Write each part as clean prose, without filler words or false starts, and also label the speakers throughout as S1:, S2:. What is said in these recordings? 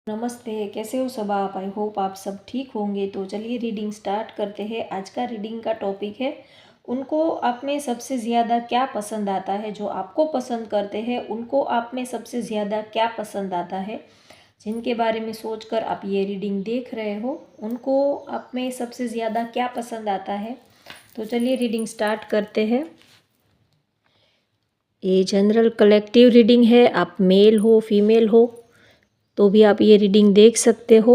S1: नमस्ते, कैसे हो सब आप। आई होप आप सब ठीक होंगे। तो चलिए रीडिंग स्टार्ट करते हैं। आज का रीडिंग का टॉपिक है, उनको आप में सबसे ज़्यादा क्या पसंद आता है। जो आपको पसंद करते हैं उनको आप में सबसे ज़्यादा क्या पसंद आता है। जिनके बारे में सोचकर आप ये रीडिंग देख रहे हो उनको आप में सबसे ज़्यादा क्या पसंद आता है। तो चलिए रीडिंग स्टार्ट करते हैं। ये जनरल कलेक्टिव रीडिंग है। आप मेल हो फीमेल हो तो भी आप ये रीडिंग देख सकते हो।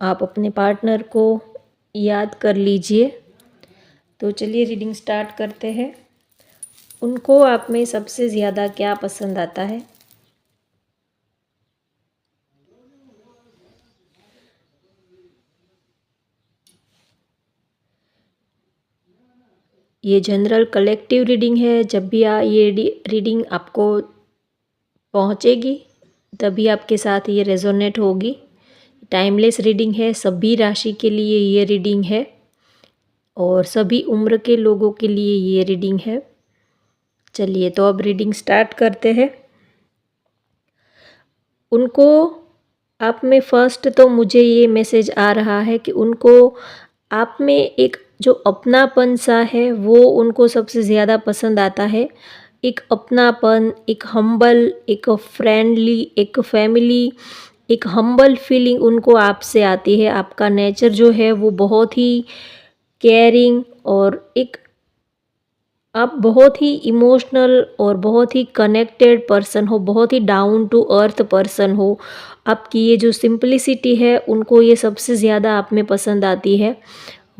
S1: आप अपने पार्टनर को याद कर लीजिए। तो चलिए रीडिंग स्टार्ट करते हैं। उनको आप में सबसे ज़्यादा क्या पसंद आता है। ये जनरल कलेक्टिव रीडिंग है। जब भी ये रीडिंग आपको पहुंचेगी तभी आपके साथ ये रेजोनेट होगी। टाइमलेस रीडिंग है। सभी राशि के लिए ये रीडिंग है और सभी उम्र के लोगों के लिए ये रीडिंग है। चलिए तो अब रीडिंग स्टार्ट करते हैं। उनको आप में फर्स्ट तो मुझे ये मैसेज आ रहा है कि उनको आप में एक जो अपनापन सा है वो उनको सबसे ज़्यादा पसंद आता है। एक अपनापन, एक हम्बल, एक फ्रेंडली, एक फैमिली, एक हम्बल फीलिंग उनको आपसे आती है। आपका नेचर जो है वो बहुत ही केयरिंग और एक आप बहुत ही इमोशनल और बहुत ही कनेक्टेड पर्सन हो, बहुत ही डाउन टू अर्थ पर्सन हो। आपकी ये जो सिंपलिसिटी है उनको ये सबसे ज़्यादा आप में पसंद आती है।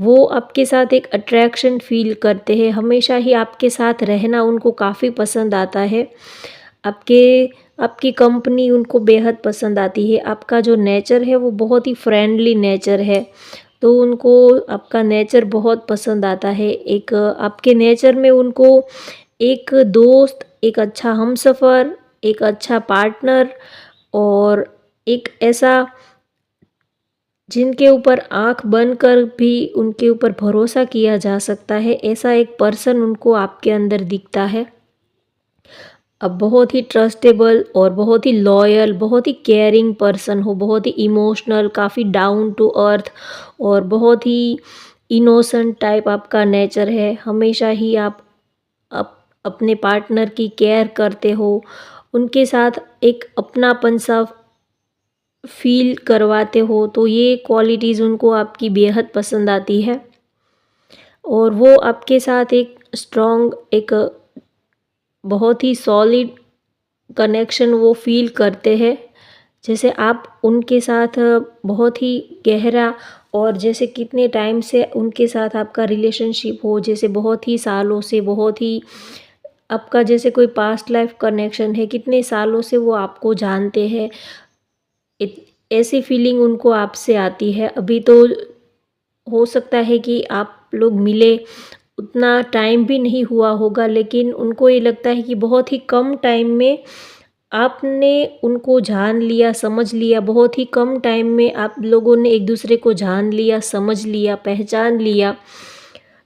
S1: वो आपके साथ एक अट्रैक्शन फील करते हैं। हमेशा ही आपके साथ रहना उनको काफ़ी पसंद आता है। आपकी कंपनी उनको बेहद पसंद आती है। आपका जो नेचर है वो बहुत ही फ्रेंडली नेचर है तो उनको आपका नेचर बहुत पसंद आता है। एक आपके नेचर में उनको एक दोस्त, एक अच्छा हमसफ़र, एक अच्छा पार्टनर और एक ऐसा जिनके ऊपर आंख बंद कर भी उनके ऊपर भरोसा किया जा सकता है, ऐसा एक पर्सन उनको आपके अंदर दिखता है। अब बहुत ही ट्रस्टेबल और बहुत ही लॉयल, बहुत ही केयरिंग पर्सन हो, बहुत ही इमोशनल, काफ़ी डाउन टू अर्थ और बहुत ही इनोसेंट टाइप आपका नेचर है। हमेशा ही आप अपने पार्टनर की केयर करते हो, उनके साथ एक अपनापन सा फील करवाते हो। तो ये क्वालिटीज़ उनको आपकी बेहद पसंद आती है और वो आपके साथ एक स्ट्रॉन्ग, एक बहुत ही सॉलिड कनेक्शन वो फील करते हैं। जैसे आप उनके साथ बहुत ही गहरा और जैसे कितने टाइम से उनके साथ आपका रिलेशनशिप हो, जैसे बहुत ही सालों से, बहुत ही आपका जैसे कोई पास्ट लाइफ कनेक्शन है, कितने सालों से वो आपको जानते हैं। ऐसी फीलिंग उनको आपसे आती है। अभी तो हो सकता है कि आप लोग मिले उतना टाइम भी नहीं हुआ होगा, लेकिन उनको ये लगता है कि बहुत ही कम टाइम में आपने उनको जान लिया, समझ लिया। बहुत ही कम टाइम में आप लोगों ने एक दूसरे को जान लिया, समझ लिया, पहचान लिया।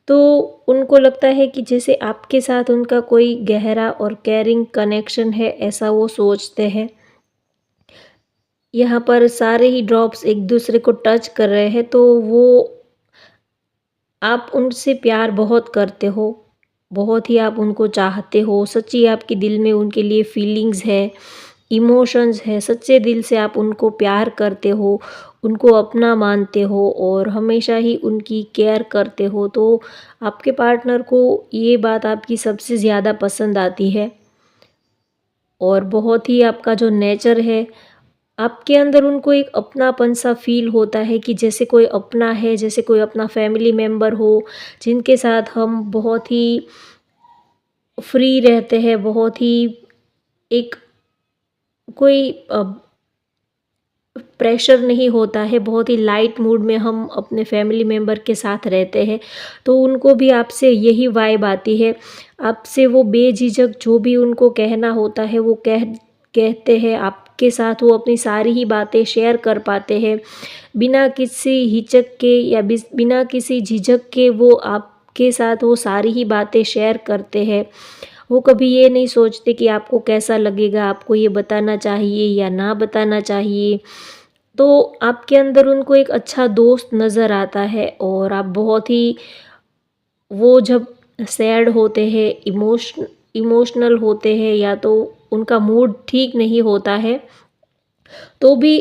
S1: तो उनको लगता है कि जैसे आपके साथ उनका कोई गहरा और केयरिंग कनेक्शन है, ऐसा वो सोचते हैं। यहाँ पर सारे ही ड्रॉप्स एक दूसरे को टच कर रहे हैं तो वो आप उनसे प्यार बहुत करते हो, बहुत ही आप उनको चाहते हो। सच्ची आपके दिल में उनके लिए फीलिंग्स है, इमोशंस है। सच्चे दिल से आप उनको प्यार करते हो, उनको अपना मानते हो और हमेशा ही उनकी केयर करते हो। तो आपके पार्टनर को ये बात आपकी सबसे ज़्यादा पसंद आती है और बहुत ही आपका जो नेचर है, आपके अंदर उनको एक अपनापन सा फील होता है कि जैसे कोई अपना है, जैसे कोई अपना फैमिली मेम्बर हो, जिनके साथ हम बहुत ही फ्री रहते हैं, बहुत ही एक कोई प्रेशर नहीं होता है, बहुत ही लाइट मूड में हम अपने फैमिली मेम्बर के साथ रहते हैं। तो उनको भी आपसे यही वाइब आती है। आपसे वो बेझिझक जो भी उनको कहना होता है वो कहते हैं। आपके साथ वो अपनी सारी ही बातें शेयर कर पाते हैं बिना किसी हिचक के या बिना किसी झिझक के। वो आपके साथ वो सारी ही बातें शेयर करते हैं। वो कभी ये नहीं सोचते कि आपको कैसा लगेगा, आपको ये बताना चाहिए या ना बताना चाहिए। तो आपके अंदर उनको एक अच्छा दोस्त नज़र आता है और आप बहुत ही, वो जब सैड होते हैं, इमोशनल होते हैं या तो उनका मूड ठीक नहीं होता है, तो भी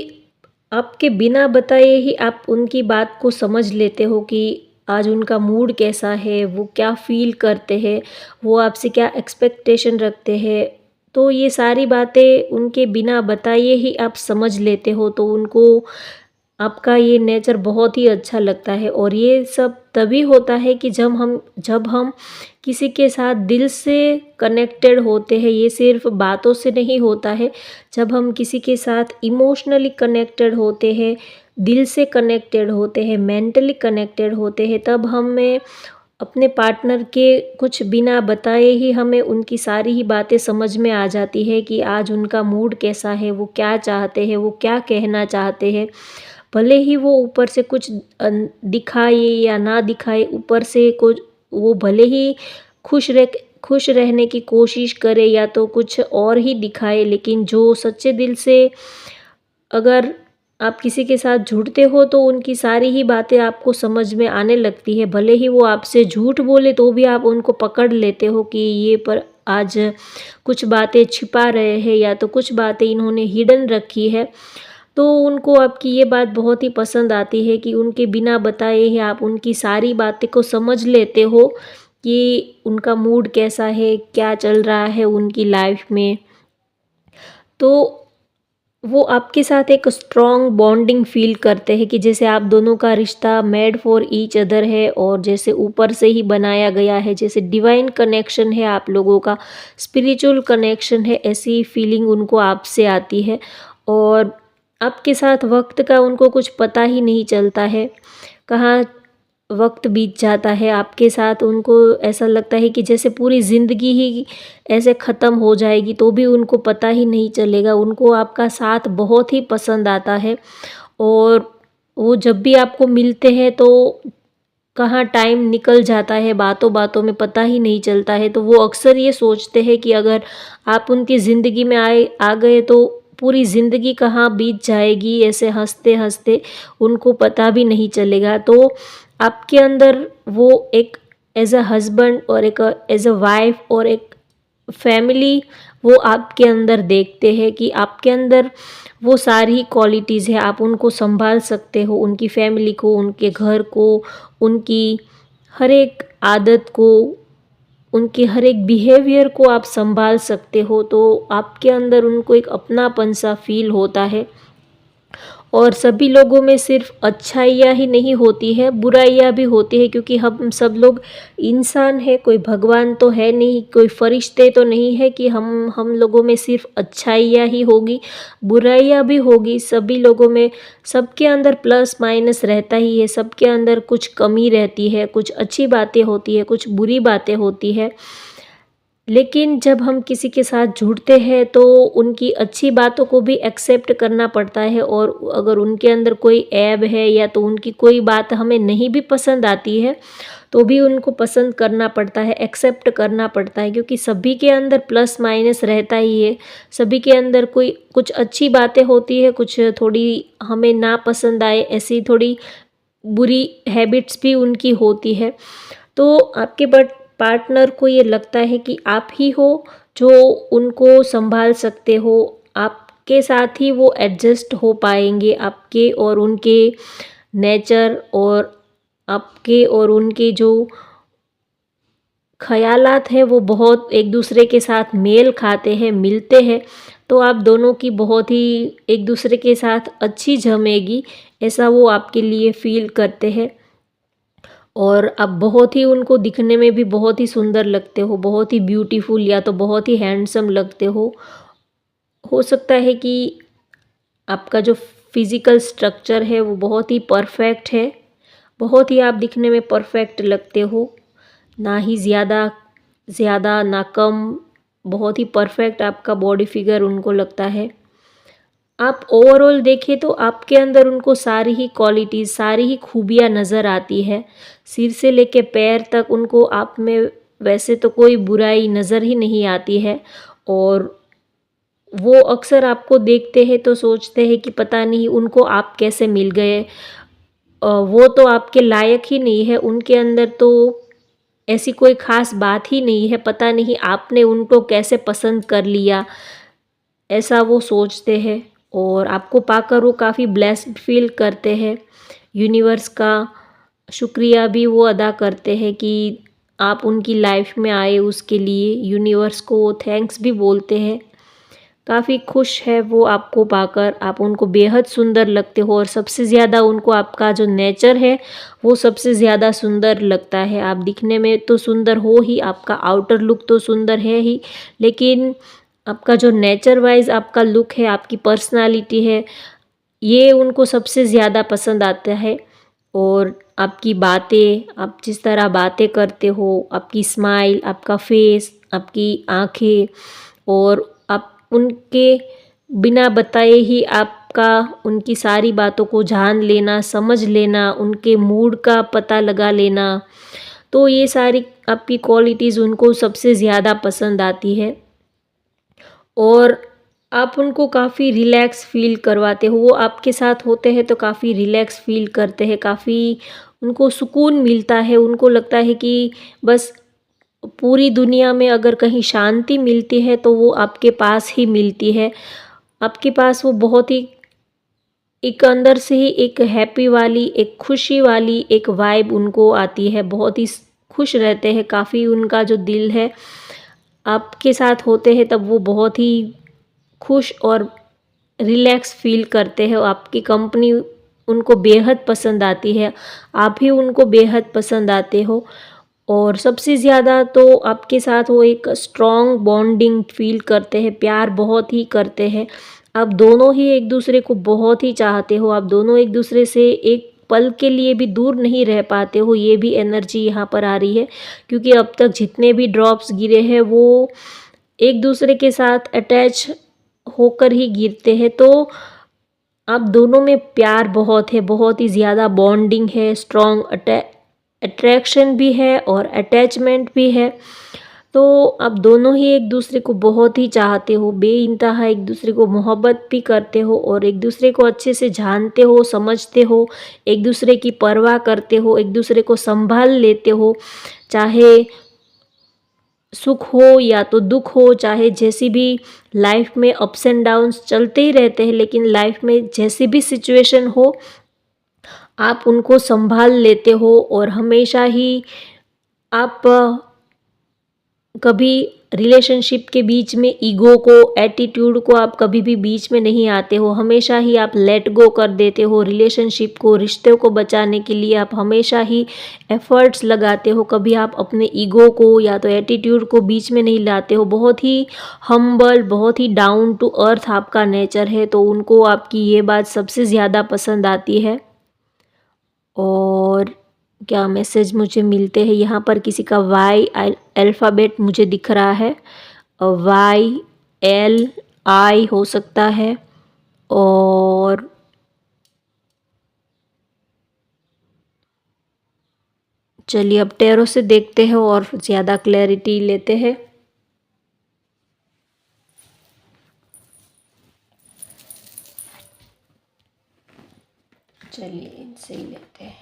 S1: आपके बिना बताए ही आप उनकी बात को समझ लेते हो कि आज उनका मूड कैसा है, वो क्या फ़ील करते हैं, वो आपसे क्या एक्सपेक्टेशन रखते हैं। तो ये सारी बातें उनके बिना बताए ही आप समझ लेते हो, तो उनको आपका ये नेचर बहुत ही अच्छा लगता है। और ये सब तभी होता है कि जब हम किसी के साथ दिल से कनेक्टेड होते हैं, ये सिर्फ बातों से नहीं होता है। जब हम किसी के साथ इमोशनली कनेक्टेड होते हैं, दिल से कनेक्टेड होते हैं, मेंटली कनेक्टेड होते हैं, तब हमें अपने पार्टनर के कुछ बिना बताए ही हमें उनकी सारी ही बातें समझ में आ जाती है कि आज उनका मूड कैसा है, वो क्या चाहते हैं, वो क्या कहना चाहते हैं। भले ही वो ऊपर से कुछ दिखाए या ना दिखाए, ऊपर से कुछ वो भले ही खुश रहने की कोशिश करे या तो कुछ और ही दिखाए, लेकिन जो सच्चे दिल से अगर आप किसी के साथ जुड़ते हो तो उनकी सारी ही बातें आपको समझ में आने लगती है। भले ही वो आपसे झूठ बोले तो भी आप उनको पकड़ लेते हो कि ये पर आज कुछ बातें छिपा रहे हैं या तो कुछ बातें इन्होंने हिडन रखी है। तो उनको आपकी ये बात बहुत ही पसंद आती है कि उनके बिना बताए ही आप उनकी सारी बातें को समझ लेते हो कि उनका मूड कैसा है, क्या चल रहा है उनकी लाइफ में। तो वो आपके साथ एक स्ट्रॉन्ग बॉन्डिंग फ़ील करते हैं कि जैसे आप दोनों का रिश्ता मेड फॉर ईच अदर है और जैसे ऊपर से ही बनाया गया है, जैसे डिवाइन कनेक्शन है आप लोगों का, स्पिरिचुअल कनेक्शन है, ऐसी फीलिंग उनको आपसे आती है। और आपके साथ वक्त का उनको कुछ पता ही नहीं चलता है, कहाँ वक्त बीत जाता है आपके साथ। उनको ऐसा लगता है कि जैसे पूरी ज़िंदगी ही ऐसे ख़त्म हो जाएगी तो भी उनको पता ही नहीं चलेगा। उनको आपका साथ बहुत ही पसंद आता है और वो जब भी आपको मिलते हैं तो कहाँ टाइम निकल जाता है, बातों बातों में पता ही नहीं चलता है। तो वो अक्सर ये सोचते हैं कि अगर आप उनकी ज़िंदगी में आ गए तो पूरी ज़िंदगी कहाँ बीत जाएगी, ऐसे हंसते हंसते उनको पता भी नहीं चलेगा। तो आपके अंदर वो एक एज अ हस्बैंड और एक एज अ वाइफ और एक फैमिली वो आपके अंदर देखते हैं कि आपके अंदर वो सारी क्वालिटीज़ है, आप उनको संभाल सकते हो, उनकी फैमिली को, उनके घर को, उनकी हर एक आदत को, उनके हर एक बिहेवियर को आप संभाल सकते हो। तो आपके अंदर उनको एक अपनापन सा फील होता है। और सभी लोगों में सिर्फ अच्छाइयाँ ही नहीं होती है, बुराइयाँ भी होती है, क्योंकि हम सब लोग इंसान है, कोई भगवान तो है नहीं, कोई फरिश्ते तो नहीं है कि हम लोगों में सिर्फ अच्छाइयाँ ही होगी, बुराइयाँ भी होगी। सभी लोगों में, सबके अंदर प्लस माइनस रहता ही है, सबके अंदर कुछ कमी रहती है, कुछ अच्छी बातें होती है, कुछ बुरी बातें होती है। लेकिन जब हम किसी के साथ जुड़ते हैं तो उनकी अच्छी बातों को भी एक्सेप्ट करना पड़ता है, और अगर उनके अंदर कोई ऐब है या तो उनकी कोई बात हमें नहीं भी पसंद आती है तो भी उनको पसंद करना पड़ता है, एक्सेप्ट करना पड़ता है, क्योंकि सभी के अंदर प्लस माइनस रहता ही है। सभी के अंदर कोई कुछ अच्छी बातें होती है, कुछ थोड़ी हमें ना पसंद आए ऐसी थोड़ी बुरी हैबिट्स भी उनकी होती है। तो आपके पार्टनर को ये लगता है कि आप ही हो जो उनको संभाल सकते हो, आपके साथ ही वो एडजस्ट हो पाएंगे, आपके और उनके नेचर और आपके और उनके जो ख़यालात हैं वो बहुत एक दूसरे के साथ मेल खाते हैं, मिलते हैं। तो आप दोनों की बहुत ही एक दूसरे के साथ अच्छी जमेगी, ऐसा वो आपके लिए फ़ील करते हैं। और आप बहुत ही उनको दिखने में भी बहुत ही सुंदर लगते हो, बहुत ही ब्यूटीफुल या तो बहुत ही हैंडसम लगते हो। सकता है कि आपका जो फिज़िकल स्ट्रक्चर है वो बहुत ही परफेक्ट है, बहुत ही आप दिखने में परफेक्ट लगते हो, ना ही ज़्यादा ज़्यादा ना कम, बहुत ही परफेक्ट आपका बॉडी फिगर उनको लगता है। आप ओवरऑल देखें तो आपके अंदर उनको सारी ही क्वालिटीज़, सारी ही खूबियाँ नज़र आती है। सिर से लेके पैर तक उनको आप में वैसे तो कोई बुराई नज़र ही नहीं आती है, और वो अक्सर आपको देखते हैं तो सोचते हैं कि पता नहीं उनको आप कैसे मिल गए। वो तो आपके लायक ही नहीं है, उनके अंदर तो ऐसी कोई ख़ास बात ही नहीं है, पता नहीं आपने उनको कैसे पसंद कर लिया, ऐसा वो सोचते हैं। और आपको पाकर वो काफ़ी ब्लेस्ड फ़ील करते हैं। यूनिवर्स का शुक्रिया भी वो अदा करते हैं कि आप उनकी लाइफ में आए, उसके लिए यूनिवर्स को वो थैंक्स भी बोलते हैं। काफ़ी खुश है वो आपको पाकर, आप उनको बेहद सुंदर लगते हो, और सबसे ज़्यादा उनको आपका जो नेचर है वो सबसे ज़्यादा सुंदर लगता है। आप दिखने में तो सुंदर हो ही, आपका आउटर लुक तो सुंदर है ही, लेकिन आपका जो नेचर वाइज आपका लुक है, आपकी पर्सनालिटी है, ये उनको सबसे ज़्यादा पसंद आता है। और आपकी बातें, आप जिस तरह बातें करते हो, आपकी स्माइल, आपका फेस, आपकी आँखें, और आप उनके बिना बताए ही आपका उनकी सारी बातों को जान लेना, समझ लेना, उनके मूड का पता लगा लेना, तो ये सारी आपकी क्वालिटीज़ उनको सबसे ज़्यादा पसंद आती है। और आप उनको काफ़ी रिलैक्स फ़ील करवाते हो, वो आपके साथ होते हैं तो काफ़ी रिलैक्स फ़ील करते हैं, काफ़ी उनको सुकून मिलता है। उनको लगता है कि बस पूरी दुनिया में अगर कहीं शांति मिलती है तो वो आपके पास ही मिलती है। आपके पास वो बहुत ही एक अंदर से ही एक हैप्पी वाली, एक खुशी वाली एक वाइब उनको आती है, बहुत ही खुश रहते हैं, काफ़ी उनका जो दिल है आपके साथ होते हैं तब वो बहुत ही खुश और रिलैक्स फ़ील करते हैं। आपकी कंपनी उनको बेहद पसंद आती है, आप भी उनको बेहद पसंद आते हो, और सबसे ज़्यादा तो आपके साथ वो एक स्ट्रॉन्ग बॉन्डिंग फ़ील करते हैं, प्यार बहुत ही करते हैं। आप दोनों ही एक दूसरे को बहुत ही चाहते हो, आप दोनों एक दूसरे से एक पल के लिए भी दूर नहीं रह पाते हो, ये भी एनर्जी यहाँ पर आ रही है। क्योंकि अब तक जितने भी ड्रॉप्स गिरे हैं वो एक दूसरे के साथ अटैच होकर ही गिरते हैं, तो आप दोनों में प्यार बहुत है, बहुत ही ज़्यादा बॉन्डिंग है, स्ट्रॉन्ग अट्रैक्शन भी है और अटैचमेंट भी है। तो आप दोनों ही एक दूसरे को बहुत ही चाहते हो, बेइंतहा एक दूसरे को मोहब्बत भी करते हो, और एक दूसरे को अच्छे से जानते हो, समझते हो, एक दूसरे की परवाह करते हो, एक दूसरे को संभाल लेते हो। चाहे सुख हो या तो दुख हो, चाहे जैसी भी लाइफ में अप्स एंड डाउन्स चलते ही रहते हैं, लेकिन लाइफ में जैसी भी सिचुएशन हो आप उनको संभाल लेते हो, और हमेशा ही आप कभी रिलेशनशिप के बीच में ईगो को, एटीट्यूड को आप कभी भी बीच में नहीं आते हो, हमेशा ही आप लेट गो कर देते हो रिलेशनशिप को, रिश्ते को बचाने के लिए आप हमेशा ही एफर्ट्स लगाते हो, कभी आप अपने ईगो को या तो एटीट्यूड को बीच में नहीं लाते हो। बहुत ही हम्बल, बहुत ही डाउन टू अर्थ आपका नेचर है, तो उनको आपकी ये बात सबसे ज़्यादा पसंद आती है। और क्या मैसेज मुझे मिलते हैं यहाँ पर, किसी का वाई अल्फ़ाबेट मुझे दिख रहा है, YLI हो सकता है, और चलिए अब टैरो से देखते हैं और ज़्यादा क्लैरिटी लेते हैं। चलिए इनसे ही लेते हैं।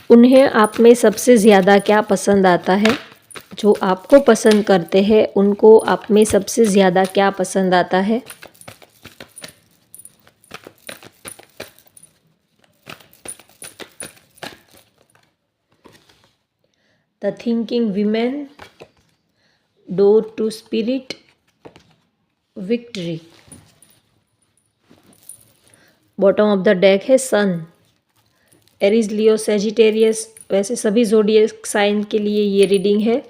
S1: उन्हें आप में सबसे ज़्यादा क्या पसंद आता है? जो आपको पसंद करते हैं उनको आप में सबसे ज़्यादा क्या पसंद आता है? The thinking women, door to spirit, victory. Bottom of the deck है सन, एरीज, लियो, सेजिटेरियस। वैसे सभी ज़ोडिएक साइन के लिए ये रीडिंग है,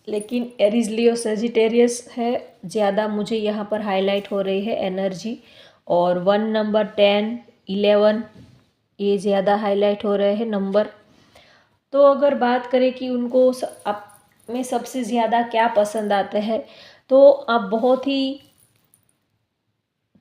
S1: लेकिन एरीज, लियो, सेजिटेरियस है ज़्यादा मुझे यहाँ पर हाईलाइट हो रही है एनर्जी, और 1 नंबर 10 11 ये ज़्यादा हाईलाइट हो रहे हैं नंबर। तो अगर बात करें कि उनको आप में सबसे ज़्यादा क्या पसंद आता है, तो आप बहुत ही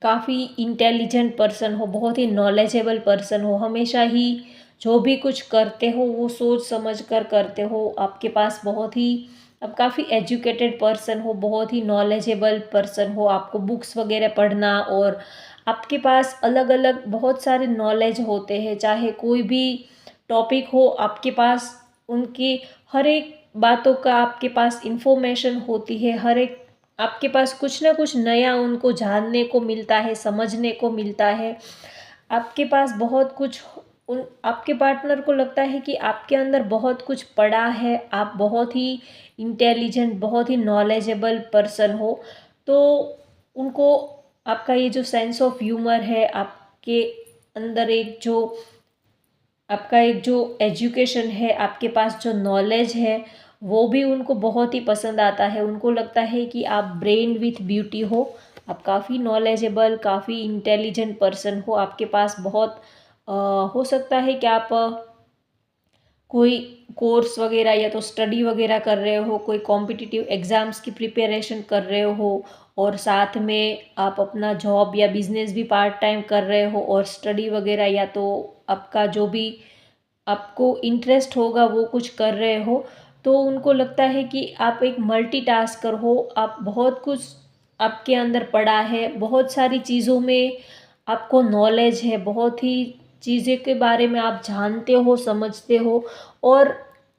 S1: काफ़ी इंटेलिजेंट पर्सन हो, बहुत ही नॉलेजेबल पर्सन हो, हमेशा ही जो भी कुछ करते हो वो सोच समझ कर करते हो। आपके पास बहुत ही, आप काफ़ी एजुकेटेड पर्सन हो, बहुत ही नॉलेजेबल पर्सन हो, आपको बुक्स वगैरह पढ़ना और आपके पास अलग अलग बहुत सारे नॉलेज होते हैं। चाहे कोई भी टॉपिक हो, आपके पास उनकी हर एक बातों का आपके पास इंफॉर्मेशन होती है। हर एक आपके पास कुछ ना कुछ नया उनको जानने को मिलता है, समझने को मिलता है। आपके पास बहुत कुछ, उन आपके पार्टनर को लगता है कि आपके अंदर बहुत कुछ पड़ा है, आप बहुत ही इंटेलिजेंट, बहुत ही नॉलेजेबल पर्सन हो। तो उनको आपका ये जो सेंस ऑफ ह्यूमर है, आपके अंदर एक जो एजुकेशन है, आपके पास जो नॉलेज है, वो भी उनको बहुत ही पसंद आता है। उनको लगता है कि आप ब्रेन विथ ब्यूटी हो, आप काफ़ी नॉलेजेबल, काफ़ी इंटेलिजेंट पर्सन हो। आपके पास बहुत हो सकता है कि आप कोई कोर्स वगैरह या तो स्टडी वगैरह कर रहे हो, कोई कॉम्पिटिटिव एग्ज़ाम्स की प्रिपरेशन कर रहे हो और साथ में आप अपना जॉब या बिजनेस भी पार्ट टाइम कर रहे हो और स्टडी वगैरह या तो आपका जो भी आपको इंटरेस्ट होगा वो कुछ कर रहे हो। तो उनको लगता है कि आप एक मल्टीटास्कर हो, आप बहुत कुछ आपके अंदर पड़ा है, बहुत सारी चीज़ों में आपको नॉलेज है, बहुत ही चीज़ें के बारे में आप जानते हो, समझते हो और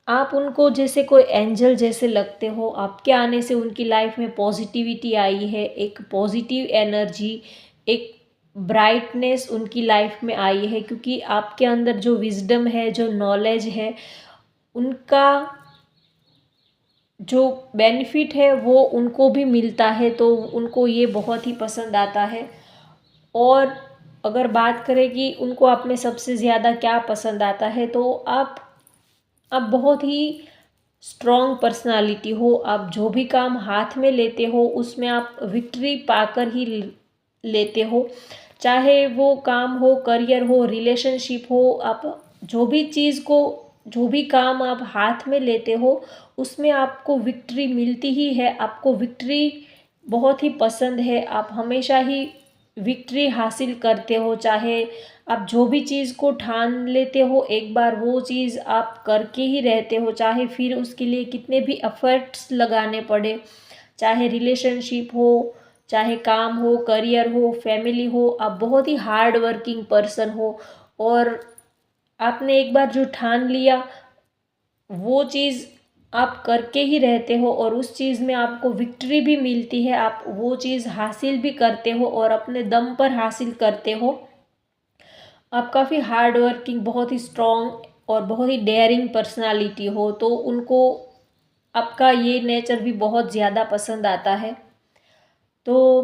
S1: आप उनको जैसे कोई एंजल जैसे लगते हो। आपके आने से उनकी लाइफ में पॉजिटिविटी आई है, एक पॉजिटिव एनर्जी, एक ब्राइटनेस उनकी लाइफ में आई है, क्योंकि आपके अंदर जो विजडम है, जो नॉलेज है, उनका जो बेनिफिट है वो उनको भी मिलता है। तो उनको ये बहुत ही पसंद आता है। और अगर बात करें कि उनको आप में सबसे ज़्यादा क्या पसंद आता है, तो आप बहुत ही स्ट्रॉन्ग पर्सनालिटी हो। आप जो भी काम हाथ में लेते हो उसमें आप विक्ट्री पाकर ही लेते हो। चाहे वो काम हो, करियर हो, रिलेशनशिप हो, आप जो भी काम आप हाथ में लेते हो उसमें आपको विक्ट्री मिलती ही है। आपको विक्ट्री बहुत ही पसंद है, आप हमेशा ही विक्ट्री हासिल करते हो। चाहे आप जो भी चीज़ को ठान लेते हो, एक बार वो चीज़ आप करके ही रहते हो, चाहे फिर उसके लिए कितने भी एफर्ट्स लगाने पड़े। चाहे रिलेशनशिप हो, चाहे काम हो, करियर हो, फैमिली हो, आप बहुत ही हार्ड वर्किंग पर्सन हो और आपने एक बार जो ठान लिया वो चीज़ आप करके ही रहते हो और उस चीज़ में आपको विक्ट्री भी मिलती है। आप वो चीज़ हासिल भी करते हो और अपने दम पर हासिल करते हो। आप काफ़ी हार्ड वर्किंग, बहुत ही स्ट्रॉन्ग और बहुत ही डेयरिंग पर्सनालिटी हो, तो उनको आपका ये नेचर भी बहुत ज़्यादा पसंद आता है। तो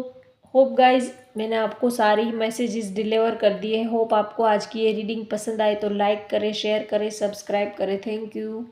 S1: होप गाइज मैंने आपको सारी मैसेजेस डिलीवर कर दिए हैं। होप आपको आज की ये रीडिंग पसंद आए तो लाइक करें, शेयर करें, सब्सक्राइब करें। Thank you.